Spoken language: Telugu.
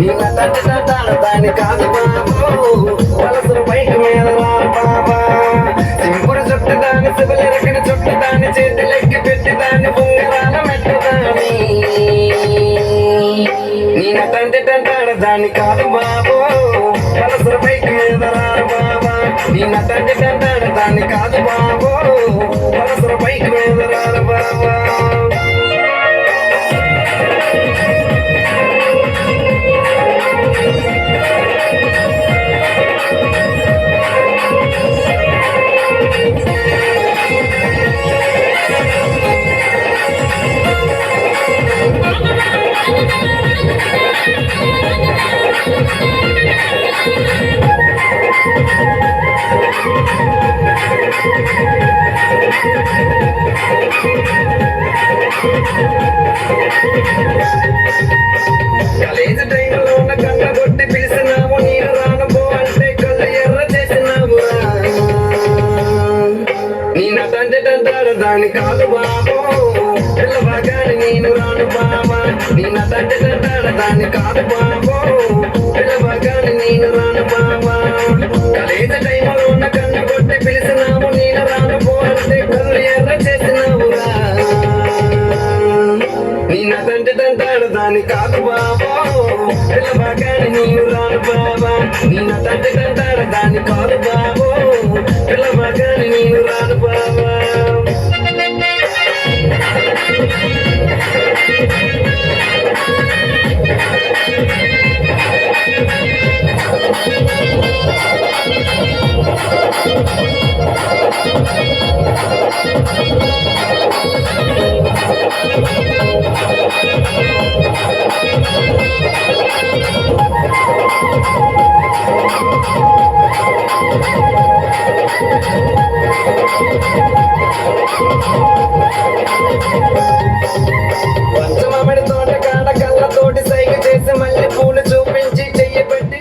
నిన్న తండ్రి దాని కాదు బాబు వలసలు బైక్ మీద రా బాబా సింపుడు చుట్టు దాన్ని సిబిలెరకిన చుట్టు దాన్ని చేతులెక్కి పెట్టి దాన్ని ఉంగరాల మెట్టదాని నిన్న తండ్రి దాన్ని కాదు బాబు వలసలు బైక్ మీద రా బాబా నిన్న తండ్రి దాన్ని కాదు బాబు వలసలు బైక్ మీద రా బాబా కాలేజీ టైంలో ఉన్న కళ్ళ కొట్టి పిలిచినావు నేను రాను పో అంటే కళ్ళు ఎర్ర చేసినావు నిన్న తండ్రి దాని కాదు బాబు పిల్లవాగాని నేను రాను బాబా నిన్న తండ్రి దాన్ని కాదు బాబు పిల్లవాగాని నేను రాను బాబా కాలేజీ టైంలో ఉన్న కళ్ళ కొట్టి పిలిచినావు నేను రాను పో అంటే కళ్ళు ఎర్ర చేసినావు నిన్న తండ్రి దాని కాదు బాబా పిల్లవాగాని నేను రాను బాబా నిన్న తండ్రి దాన్ని కాదు బాబు పిల్లవాగాని నేను రాను బాబా పంచమామిడి తోట కాడ కళ్ళతోటి సైగ చేసి మళ్ళీ పూలు చూపించి చెయ్యి పెట్టి